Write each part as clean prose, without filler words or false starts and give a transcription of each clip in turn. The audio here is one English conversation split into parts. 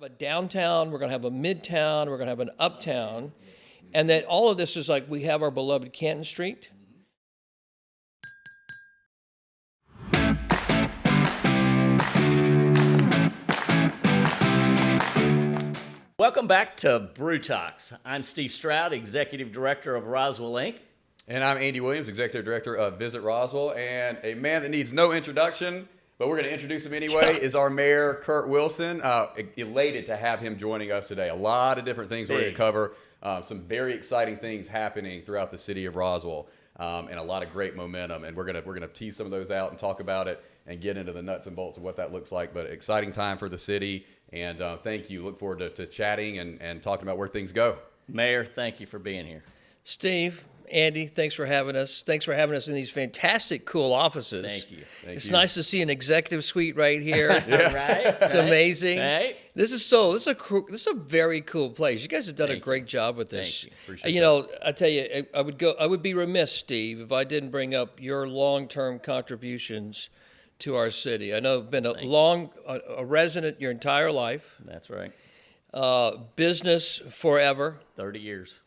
have a downtown, we're going to have a midtown, we're going to have an uptown, and that all of this is like we have our beloved Canton Street. Welcome back to Brew Talks. I'm Steve Stroud, Executive Director of Roswell Inc. And I'm Andy Williams, Executive Director of Visit Roswell. And a man that needs no introduction, but we're going to introduce him anyway, is our Mayor, Kurt Wilson. Elated to have him joining us today. A lot of different things we're going to cover. Some very exciting things happening throughout the city of Roswell, and a lot of great momentum. And we're going to tease some of those out and talk about it and get into the nuts and bolts of what that looks like. But exciting time for the city. And thank you. Look forward to chatting and talking about where things go. Mayor, thank you for being here. Steve, Andy, thanks for having us. Thanks for having us in these fantastic, cool offices. Thank you. It's nice to see an executive suite right here. Right? It's amazing. Right? This is a very cool place. You guys have done a great job with this. Thank you. Appreciate I tell you, I would be remiss, Steve, if I didn't bring up your long-term contributions to our city. I know you've been a resident your entire life. That's right. Business forever. 30 years.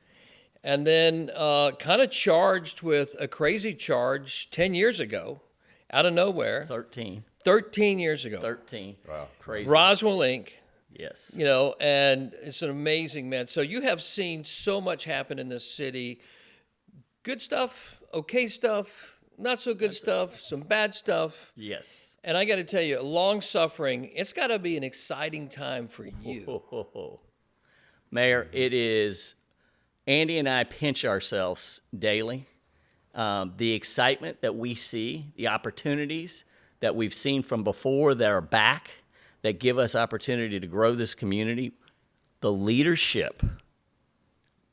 And then kind of charged with a crazy charge 10 years ago, out of nowhere. 13 years ago. 13. Wow. Crazy. Roswell Inc. Yes. And it's an amazing, man. So you have seen so much happen in this city. Good stuff, okay stuff, not so good stuff, some bad stuff. Yes. And I got to tell you, long suffering, it's got to be an exciting time for you. Mayor, it is. Andy and I pinch ourselves daily. The excitement that we see, the opportunities that we've seen from before that are back, that give us opportunity to grow this community, the leadership,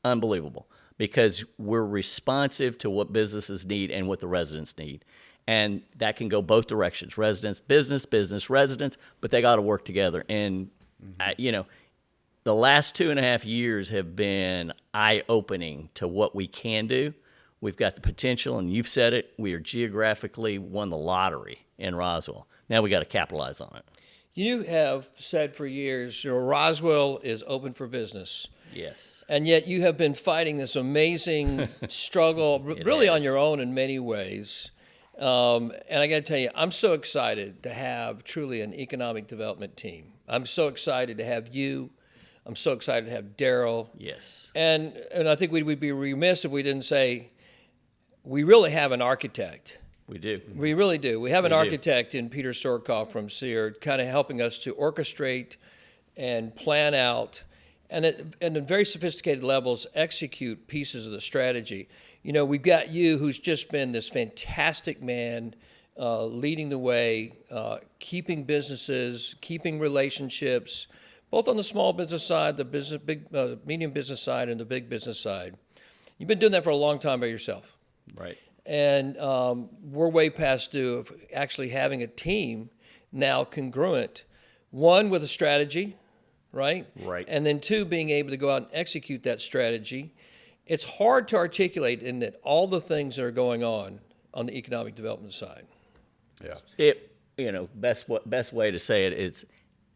unbelievable, because we're responsive to what businesses need and what the residents need. And that can go both directions, residents, business, residents, but they got to work together. And, the last 2.5 years have been eye-opening to what we can do. We've got the potential, and you've said it, we are geographically won the lottery in Roswell. Now we got to capitalize on it. You have said for years, Roswell is open for business. Yes. And yet you have been fighting this amazing struggle, really on your own in many ways. And I got to tell you, I'm so excited to have truly an economic development team. I'm so excited to have you. I'm so excited to have Daryl. Yes. And I think we would be remiss if we didn't say we really have an architect. We do. We really do. We have an architect in Peter Sorkoff from SEER, kind of helping us to orchestrate and plan out and at very sophisticated levels execute pieces of the strategy. We've got you, who's just been this fantastic man, leading the way, keeping businesses, keeping relationships, both on the small business side, the medium business side, and the big business side. You've been doing that for a long time by yourself. Right. And we're way past due of actually having a team now congruent, one with a strategy, right? Right. And then two, being able to go out and execute that strategy. It's hard to articulate in that all the things that are going on the economic development side. Yeah. Best way to say it is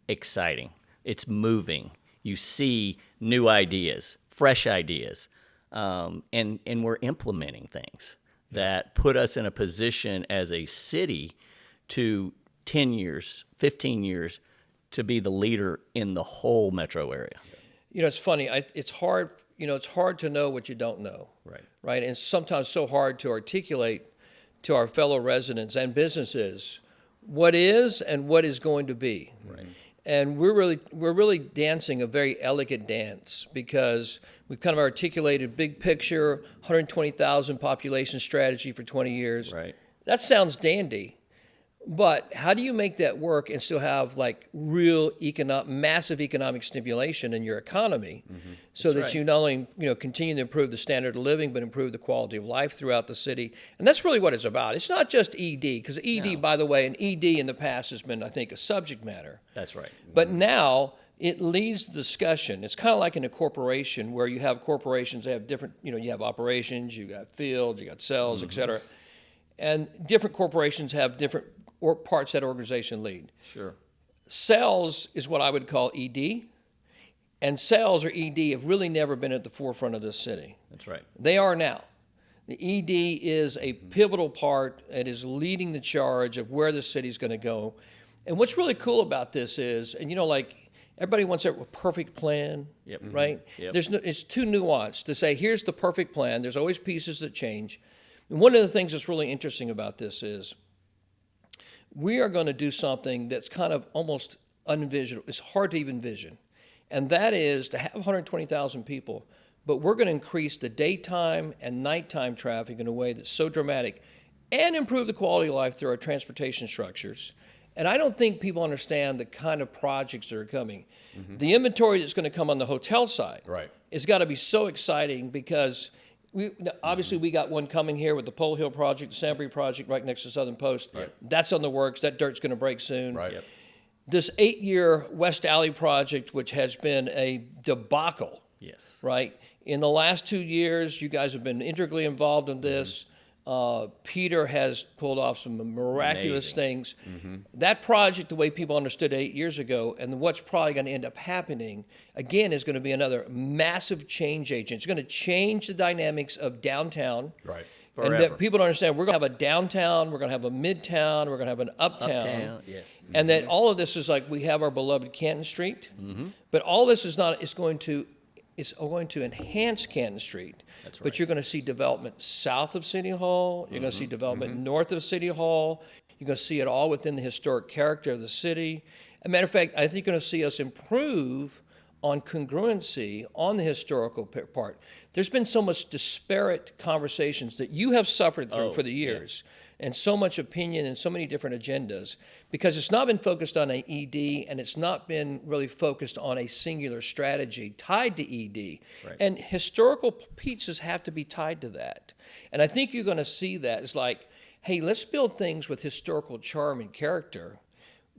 exciting. It's moving. You see new ideas, fresh ideas, and we're implementing things that put us in a position as a city to 10 years, 15 years, to be the leader in the whole metro area. It's funny. It's hard. It's hard to know what you don't know. Right. Right. And it's sometimes so hard to articulate to our fellow residents and businesses what is and what is going to be. Right. And we're really dancing a very elegant dance because we've kind of articulated big picture, 120,000 population strategy for 20 years. Right. That sounds dandy, but how do you make that work and still have like real massive economic stimulation in your economy, so that you not only continue to improve the standard of living, but improve the quality of life throughout the city? And that's really what it's about. It's not just ED, because ED, by the way, and ED in the past has been, I think, a subject matter. That's right. But now it leads the discussion. It's kind of like in a corporation where you have corporations that have different, you have operations, you got field, you got sales, et cetera. And different corporations have different parts that organization lead. Sure. Sales is what I would call ED. And sales or ED have really never been at the forefront of this city. That's right. They are now. The ED is a pivotal part. It is leading the charge of where the city's going to go. And what's really cool about this is, and like everybody wants a perfect plan, Yep. right? Yep. It's too nuanced to say, here's the perfect plan. There's always pieces that change. And one of the things that's really interesting about this is we are going to do something that's kind of almost unenvisionable. It's hard to even envision. And that is to have 120,000 people, but we're going to increase the daytime and nighttime traffic in a way that's so dramatic and improve the quality of life through our transportation structures. And I don't think people understand the kind of projects that are coming. The inventory that's going to come on the hotel side has got to be so exciting because obviously we got one coming here with the Pole Hill Project, the Sanbury Project right next to Southern Post. That's on the works. That dirt's going to break soon. This 8-year West Alley project, which has been a debacle, right? In the last 2 years, you guys have been integrally involved in this. Peter has pulled off some miraculous things. That project, the way people understood it 8 years ago, and what's probably going to end up happening, again, is going to be another massive change agent. It's going to change the dynamics of downtown. And that people don't understand, we're going to have a downtown, we're going to have a midtown, we're going to have an uptown. And that all of this is like we have our beloved Canton Street, but all this is not, it's going to enhance Canton Street. But you're going to see development south of City Hall, you're going to see development north of City Hall, you're going to see it all within the historic character of the city. As a matter of fact, I think you're going to see us improve on congruency on the historical part. There's been so much disparate conversations that you have suffered through for the years, and so much opinion and so many different agendas, because it's not been focused on an ED and it's not been really focused on a singular strategy tied to ED. And historical pieces have to be tied to that. And I think you're going to see that. It's like, hey, let's build things with historical charm and character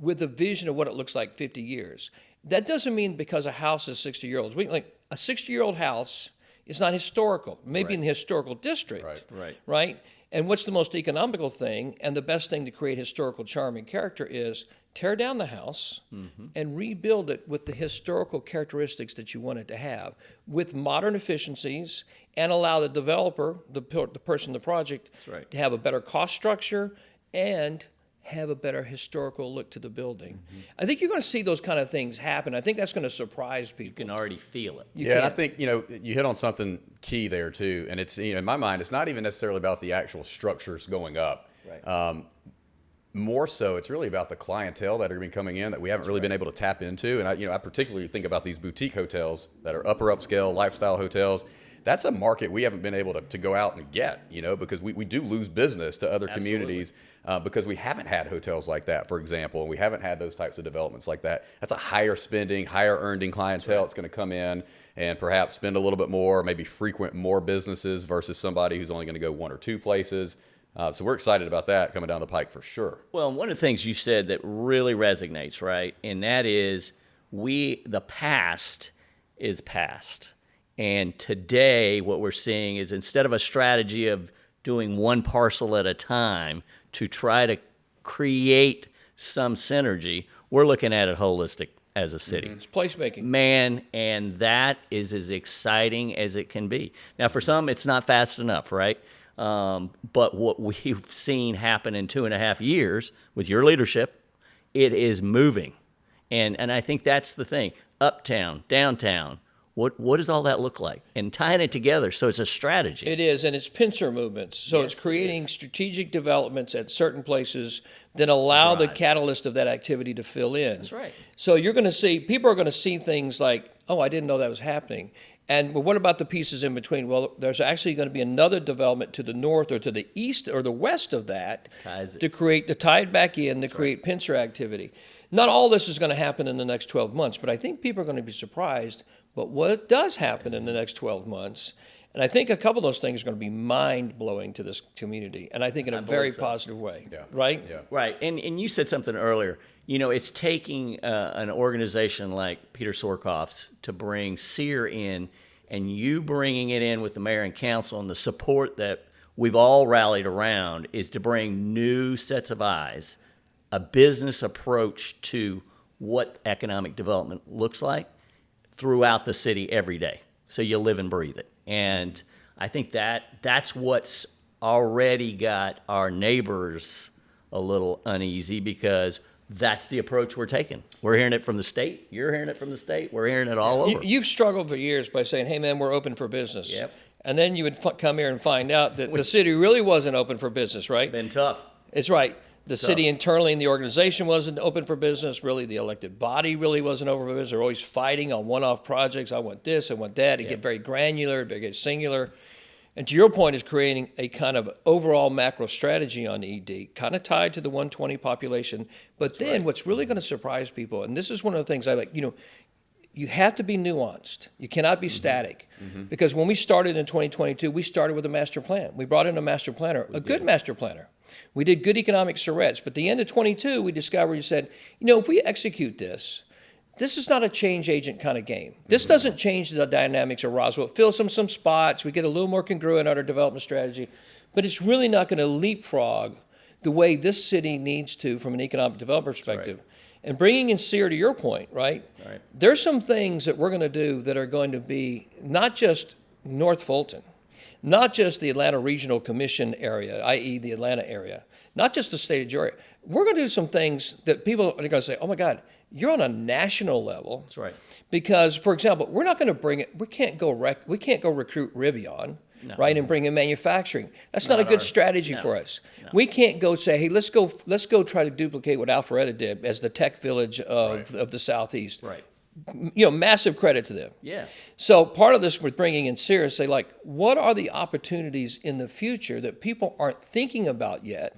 with a vision of what it looks like 50 years. That doesn't mean because a house is 60-year-old. Like a 60-year-old house is not historical, maybe in the historical district, right? And what's the most economical thing and the best thing to create historical charm and character is tear down the house and rebuild it with the historical characteristics that you want it to have, with modern efficiencies, and allow the developer, the person in the project, to have a better cost structure and have a better historical look to the building. I think you're going to see those kind of things happen. I think that's going to surprise people. You can already feel it. And I think, you hit on something key there too. And it's, in my mind, it's not even necessarily about the actual structures going up. More so, it's really about the clientele that are going to be coming in that we haven't really been able to tap into. And I particularly think about these boutique hotels that are upper upscale lifestyle hotels. That's a market we haven't been able to go out and get, because we do lose business to other communities because we haven't had hotels like that, for example, and we haven't had those types of developments like that. That's a higher spending, higher earning clientele. It's going to come in and perhaps spend a little bit more, maybe frequent more businesses versus somebody who's only going to go one or two places. So we're excited about that coming down the pike for sure. Well, one of the things you said that really resonates, right? And that is the past is past. And today what we're seeing is instead of a strategy of doing one parcel at a time to try to create some synergy, we're looking at it holistic as a city. It's placemaking. Man, and that is as exciting as it can be. Now, for some, it's not fast enough, right? But what we've seen happen in 2.5 years with your leadership, it is moving. And I think that's the thing. Uptown, downtown, what does all that look like? And tying it together so it's a strategy. It is, and it's pincer movements. So it's creating strategic developments at certain places that allow the catalyst of that activity to fill in. That's right. So you're going to see, people are going to see things like, oh, I didn't know that was happening. And well, what about the pieces in between? Well, there's actually going to be another development to the north or to the east or the west of that to tie it back in, to create pincer activity. Not all this is going to happen in the next 12 months, but I think people are going to be surprised. But what does happen in the next 12 months, and I think a couple of those things are going to be mind-blowing to this community, and I think in a very positive way, right? Yeah. Right, and you said something earlier. It's taking an organization like Peter Sorkoff's to bring SEER in, and you bringing it in with the mayor and council, and the support that we've all rallied around is to bring new sets of eyes, a business approach to what economic development looks like throughout the city every day. So you live and breathe it. And I think that's what's already got our neighbors a little uneasy, because that's the approach we're taking. We're hearing it from the state. You're hearing it from the state. We're hearing it all over. You've struggled for years by saying, hey, man, we're open for business. Yep. And then you would come here and find out that the city really wasn't open for business, right? Been tough. It's right. The city internally in the organization wasn't open for business. Really, the elected body really wasn't open for business. They're always fighting on one-off projects. I want this, I want that. It get very granular, very singular. And to your point, is creating a kind of overall macro strategy on ED, kind of tied to the 120 population. But then what's really going to surprise people, and this is one of the things I like, you have to be nuanced. You cannot be static. Because when we started in 2022, we started with a master plan. We brought in a master planner, a good master planner. We did good economic charrettes. But at the end of 22, we discovered, we said, if we execute this is not a change agent kind of game. This doesn't change the dynamics of Roswell. It fills some spots. We get a little more congruent on our development strategy. But it's really not going to leapfrog the way this city needs to from an economic development perspective. And bringing in Sear, to your point, right? There's some things that we're going to do that are going to be not just North Fulton, not just the Atlanta Regional Commission area, i.e. the Atlanta area, not just the state of Georgia. We're going to do some things that people are going to say, oh my God, you're on a national level. That's right. Because, for example, we're not going to bring it, we can't go recruit Rivian, right, and bring in manufacturing. That's not a good strategy for us. No. We can't go say, hey, let's go try to duplicate what Alpharetta did as the tech village of the Southeast. Right. Massive credit to them. Yeah. So part of this with bringing in Sear is say, like, what are the opportunities in the future that people aren't thinking about yet?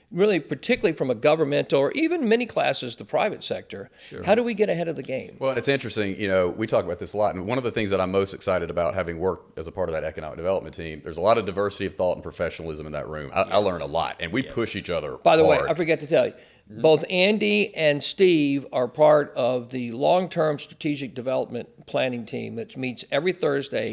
Really, particularly from a governmental or even many classes, the private sector. Sure. How do we get ahead of the game? Well, it's interesting, we talk about this a lot, and one of the things that I'm most excited about, having worked as a part of that economic development team, there's a lot of diversity of thought and professionalism in that room. I learn a lot, and we push each other By the way, hard. I forget to tell you, both Andy and Steve are part of the long-term strategic development planning team that meets every Thursday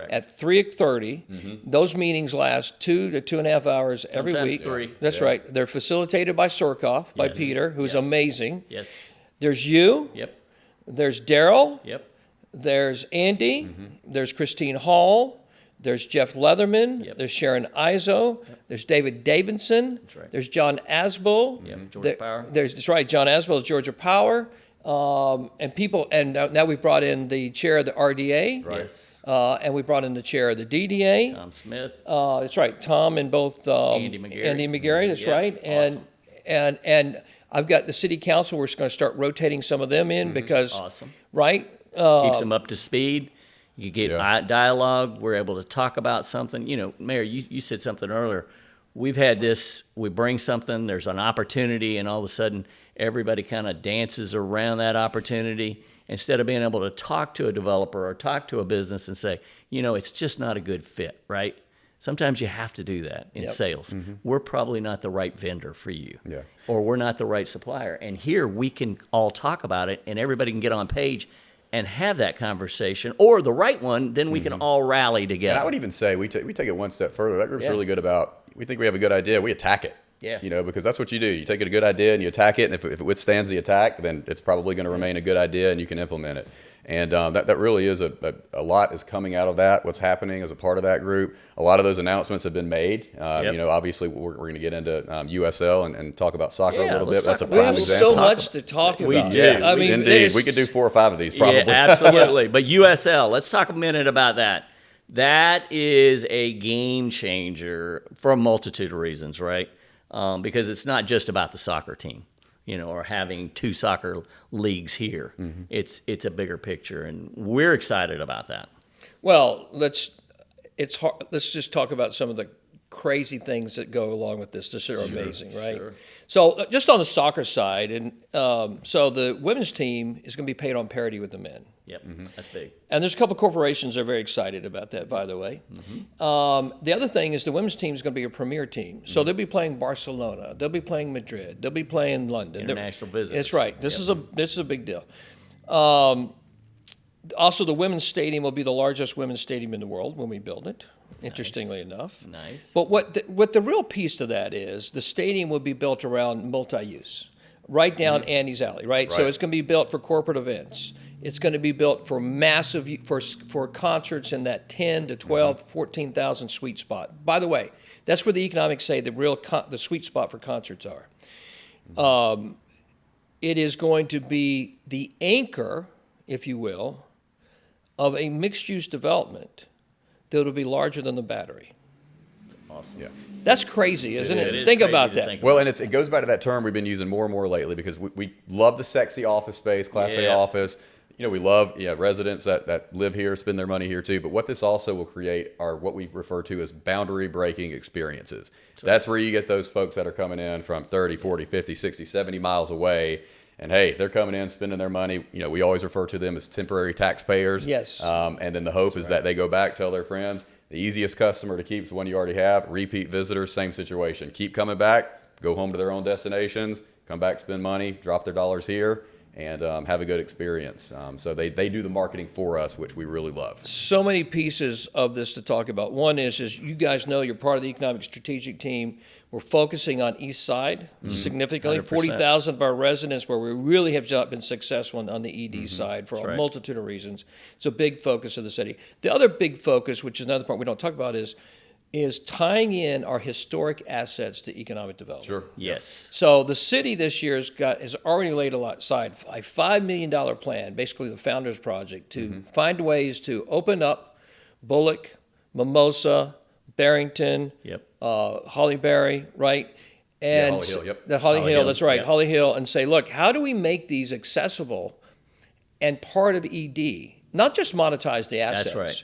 at 3:30. Those meetings last 2 to 2.5 hours every Sometimes week. 3. That's right. They're facilitated by Surkoff, by Peter, who's amazing. Yes. There's you. Yep. There's Daryl. Yep. There's Andy. There's Christine Hall. There's Jeff Leatherman. There's Sharon Izo. There's David Davidson. There's John Asbel. Georgia Power. That's right. John Asbel is Georgia Power. And people, and now we've brought in the chair of the RDA. Yes. And we brought in the chair of the DDA. Tom Smith. That's right. Tom and both Andy McGarry. Andy McGarry. That's right. Awesome. And I've got the city council. We're just going to start rotating some of them in because, awesome. Right. Keeps them up to speed. You get dialogue. We're able to talk about something. Mayor, you said something earlier. We've had this, we bring something, there's an opportunity, and all of a sudden everybody kind of dances around that opportunity instead of being able to talk to a developer or talk to a business and say, it's just not a good fit, right? Sometimes you have to do that in sales. We're probably not the right vendor for you, or we're not the right supplier. And here we can all talk about it, and everybody can get on page and have that conversation, or the right one, then we can all rally together. And I would even say we take it one step further. That group's really good about, we think we have a good idea, we attack it. Yeah. Because that's what you do. You take it a good idea and you attack it, and if it withstands the attack, then it's probably going to remain a good idea and you can implement it. And that really is a lot is coming out of that, what's happening as a part of that group. A lot of those announcements have been made. Obviously, we're going to get into USL and talk about soccer a little bit. That's a prime example. We have so much to talk about. We do. Indeed. We could do 4 or 5 of these probably. Yeah, absolutely. But USL, let's talk a minute about that. That is a game changer for a multitude of reasons, right? Because it's not just about the soccer team. Or having 2 soccer leagues here. It's a bigger picture, and we're excited about that. Well, let's just talk about some of the crazy things that go along with this. This are amazing, right? Sure. So just on the soccer side, and so the women's team is going to be paid on parity with the men. Yep, that's big. And there's a couple of corporations that are very excited about that, by the way. The other thing is the women's team is going to be a premier team. So they'll be playing Barcelona, they'll be playing Madrid, they'll be playing London. International visitors. That's right. This is a big deal. Also, the women's stadium will be the largest women's stadium in the world when we build it. Interestingly enough. Nice. But what the real piece to that is, the stadium will be built around multi-use, right down Andy's alley, right? So it's going to be built for corporate events. It's going to be built for massive for concerts in that 10 to 12, 14,000 sweet spot. By the way, that's where the economics say the sweet spot for concerts are. It is going to be the anchor, if you will, of a mixed-use development that will be larger than the Battery. Awesome. Yeah. That's crazy, isn't it? It is Think crazy about to that. think Well, and it goes back to that term we've been using more and more lately because we love the sexy office space, Class A Yeah. office. We love residents that live here, spend their money here too. But what this also will create are what we refer to as boundary breaking experiences. That's where you get those folks that are coming in from 30, 40, 50, 60, 70 miles away. And hey, they're coming in, spending their money. We always refer to them as temporary taxpayers. Yes. And then the hope is that they go back, tell their friends. The easiest customer to keep is the one you already have. Repeat visitors, same situation. Keep coming back, go home to their own destinations, come back, spend money, drop their dollars here, and have a good experience. So they do the marketing for us, which we really love. So many pieces of this to talk about. One is you guys know you're part of the economic strategic team. We're focusing on East Side significantly. 100%. 40,000 of our residents where we really have not been successful on the ED side for a right. multitude of reasons. It's a big focus of the city. The other big focus, which is another part we don't talk about, is tying in our historic assets to economic development. Sure. Yes. So the city this year has already laid aside a $5 million plan, basically the Founders Project, to find ways to open up Bullock, Mimosa, Barrington, Yep. Hollyberry, right? And Holly Hill, yep. The Holly Holly Hill, Hill, that's right, yep. Holly Hill, and say, look, how do we make these accessible and part of ED? Not just monetize the assets, right.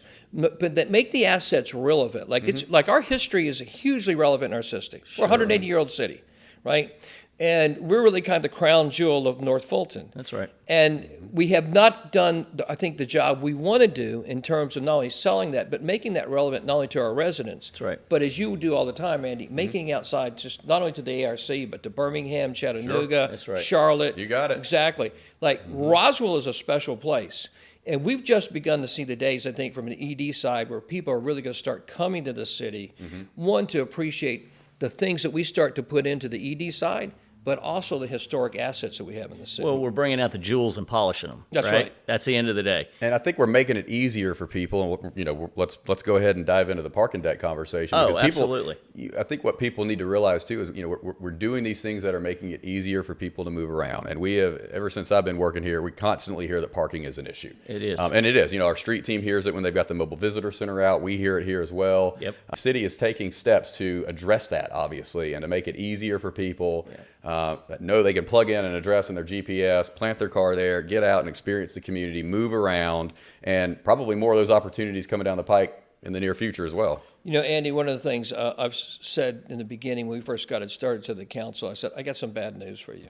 but that make the assets relevant. Like it's like our history is hugely relevant in our city. We're a 180-year-old city, right? And we're really kind of the crown jewel of North Fulton. That's right. And we have not done, I think, the job we want to do in terms of not only selling that, but making that relevant not only to our residents, That's right. but as you do all the time, Andy, making outside just not only to the ARC, but to Birmingham, Chattanooga, That's right. Charlotte. You got it. Exactly. Like Roswell is a special place. And we've just begun to see the days, I think, from an ED side where people are really going to start coming to the city, one, to appreciate the things that we start to put into the ED side, but also the historic assets that we have in the city. Well, we're bringing out the jewels and polishing them. That's right. That's the end of the day. And I think we're making it easier for people. And let's go ahead and dive into the parking deck conversation. Oh, because people, absolutely. I think what people need to realize too is we're doing these things that are making it easier for people to move around. And we have, ever since I've been working here, we constantly hear that parking is an issue. It is. And it is. Our street team hears it when they've got the mobile visitor center out. We hear it here as well. Yep. The city is taking steps to address that, obviously, and to make it easier for people that know they can plug in an address in their GPS, plant their car there, get out and experience the community, move around, and probably more of those opportunities coming down the pike in the near future as well. Andy, one of the things I've said in the beginning when we first got it started to the council, I said, I got some bad news for you.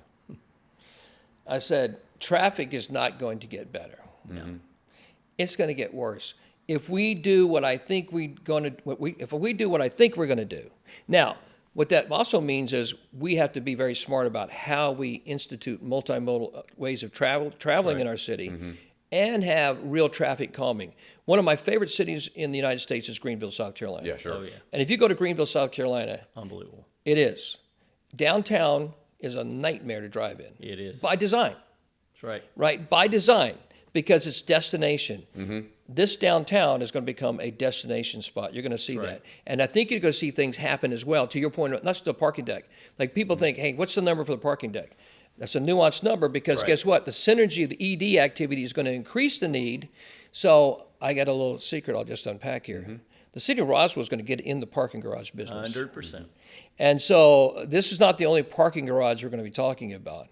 I said, traffic is not going to get better. No. It's going to get worse. If we do what I think we're going to, if we do what I think we're going to do. Now, what that also means is we have to be very smart about how we institute multimodal ways of traveling in our city and have real traffic calming. One of my favorite cities in the United States is Greenville, South Carolina. Yeah, sure. Oh, yeah. And if you go to Greenville, South Carolina, Unbelievable. it is. Downtown is a nightmare to drive in. It is. By design, That's right. right? By design, because it's destination. This downtown is going to become a destination spot. You're going to see That's that. right. And I think you're going to see things happen as well. To your point, not just the parking deck. Like people think, hey, what's the number for the parking deck? That's a nuanced number because Right. guess what? The synergy of the ED activity is going to increase the need. So I got a little secret I'll just unpack here. The city of Roswell is going to get in the parking garage business. 100%. And so this is not the only parking garage we're going to be talking about.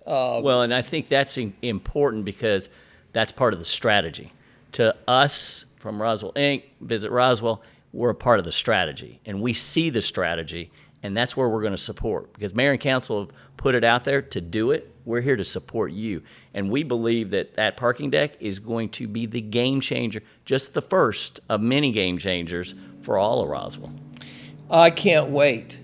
Well, and I think that's important because that's part of the strategy. To us, from Roswell Inc., Visit Roswell, we're a part of the strategy. And we see the strategy, and that's where we're going to support. Because mayor and council have put it out there to do it. We're here to support you. And we believe that that parking deck is going to be the game changer, just the first of many game changers for all of Roswell. I can't wait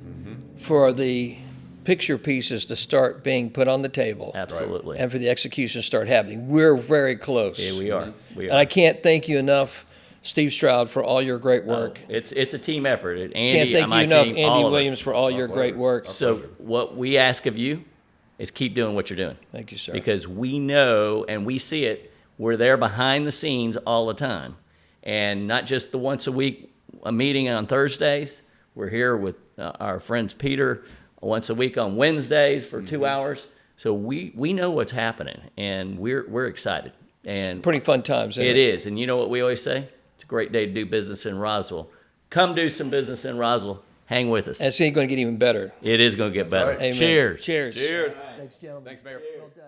for the picture pieces to start being put on the table. Absolutely. And for the execution to start happening. We're very close. Yeah, we are. We And are. I can't thank you enough, Steve Stroud, for all your great work. It's a team effort. Andy, Can't thank my you enough, team, Andy all of us. Williams, for all your great work. So what we ask of you is keep doing what you're doing. Thank you, sir. Because we know and we see it. We're there behind the scenes all the time. And not just the once a week a meeting on Thursdays. We're here with our friends Peter once a week on Wednesdays for 2 hours. So we know what's happening, and we're excited. And Pretty fun times. it is. And you know what we always say? It's a great day to do business in Roswell. Come do some business in Roswell. Hang with us. And it's going to get even better. It is going to get better. right. Amen. Cheers. Cheers. Cheers. Thanks, gentlemen. Thanks, Mayor. Well done.